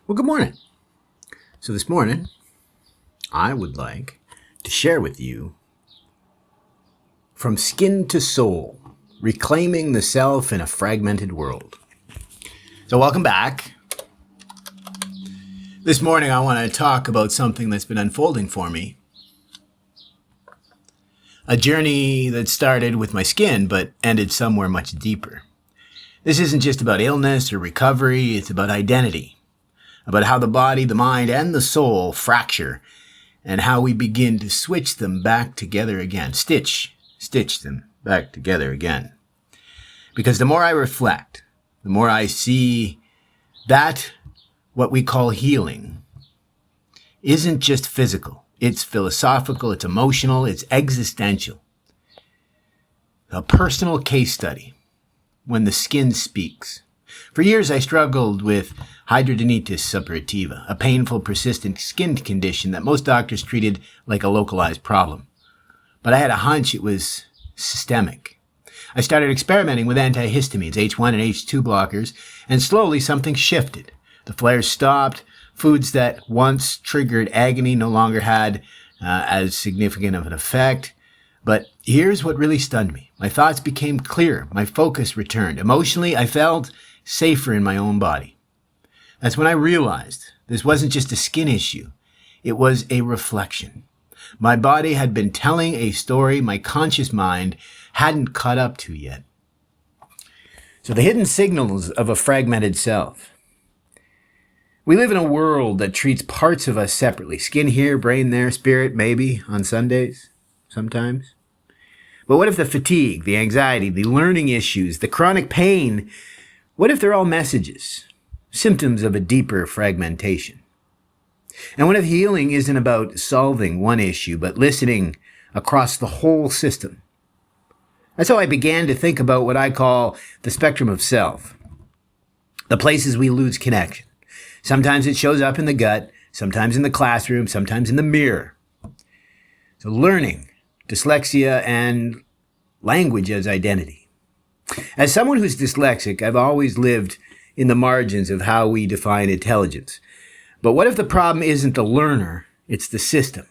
Well, good morning. So this morning, I would like to share with you From Skin to Soul, Reclaiming the Self in a Fragmented World. So welcome back. This morning, I want to talk about something that's been unfolding for me. A journey that started with my skin, but ended somewhere much deeper. This isn't just about illness or recovery, it's about identity. About how the body, the mind, and the soul fracture, and how we begin to switch them back together again. Stitch them back together again. Because the more I reflect, the more I see that what we call healing isn't just physical. It's philosophical, it's emotional, it's existential. A personal case study when the skin speaks. For years, I struggled with hidradenitis suppurativa, a painful, persistent skin condition that most doctors treated like a localized problem. But I had a hunch it was systemic. I started experimenting with antihistamines, H1 and H2 blockers, and slowly something shifted. The flares stopped. Foods that once triggered agony no longer had as significant of an effect. But here's what really stunned me. My thoughts became clear. My focus returned. Emotionally, I felt safer in my own body. That's when I realized this wasn't just a skin issue. It was a reflection. My body had been telling a story my conscious mind hadn't caught up to yet. So the hidden signals of a fragmented self. We live in a world that treats parts of us separately. Skin here, brain there, spirit maybe on Sundays, sometimes. But what if the fatigue, the anxiety, the learning issues, the chronic pain, what if they're all messages, symptoms of a deeper fragmentation? And what if healing isn't about solving one issue, but listening across the whole system? That's how I began to think about what I call the spectrum of self, the places we lose connection. Sometimes it shows up in the gut, sometimes in the classroom, sometimes in the mirror. So learning, dyslexia, and language as identity. As someone who's dyslexic, I've always lived in the margins of how we define intelligence. But what if the problem isn't the learner, it's the system?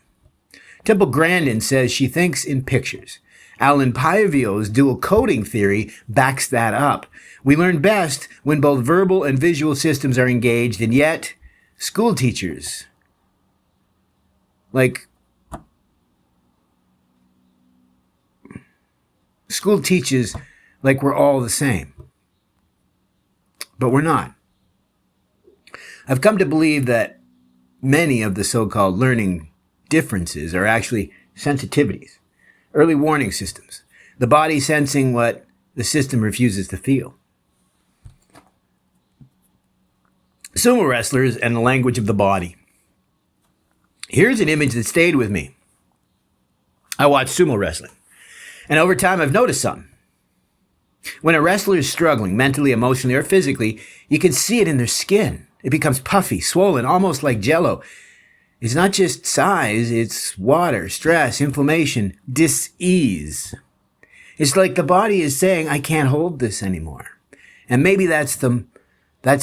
Temple Grandin says she thinks in pictures. Alan Paivio's dual coding theory backs that up. We learn best when both verbal and visual systems are engaged, and yet school teachers, school teaches like we're all the same. But we're not. I've come to believe that many of the so-called learning differences are actually sensitivities, early warning systems, the body sensing what the system refuses to feel. Sumo wrestlers and the language of the body. Here's an image that stayed with me. I watched sumo wrestling, and over time I've noticed something. When a wrestler is struggling mentally, emotionally, or physically, you can see it in their skin. It becomes puffy, swollen, almost like jello. It's not just size, it's water, stress, inflammation, dis-ease. It's like the body is saying, I can't hold this anymore. And maybe that's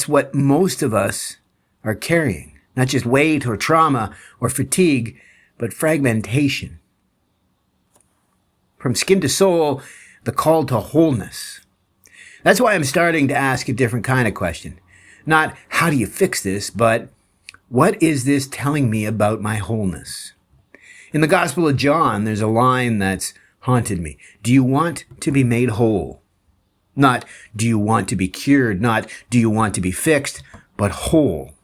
what most of us are carrying. Not just weight or trauma or fatigue, but fragmentation. From skin to soul, the call to wholeness. That's why I'm starting to ask a different kind of question. Not, how do you fix this, but what is this telling me about my wholeness? In the Gospel of John, there's a line that's haunted me. Do you want to be made whole? Not, do you want to be cured? Not, do you want to be fixed? But whole.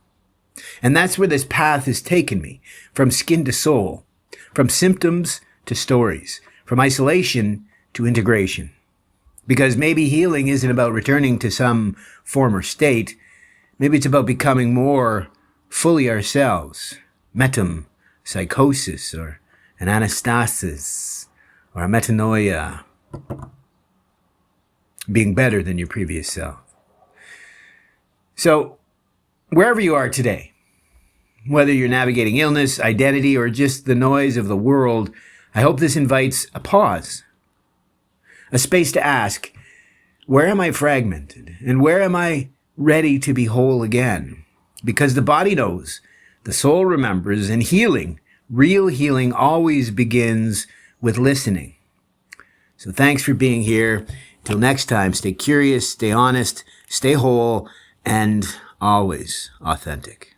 And that's where this path has taken me. From skin to soul. From symptoms to stories. From isolation to integration. Because maybe healing isn't about returning to some former state. Maybe it's about becoming more fully ourselves. Metempsychosis, or an anastasis, or a metanoia. Being better than your previous self. So, wherever you are today, whether you're navigating illness, identity, or just the noise of the world, I hope this invites a pause. A space to ask, where am I fragmented? And where am I ready to be whole again? because the body knows, the soul remembers, and healing, real healing, always begins with listening. So thanks for being here. Till next time, stay curious, stay honest, stay whole, and always authentic.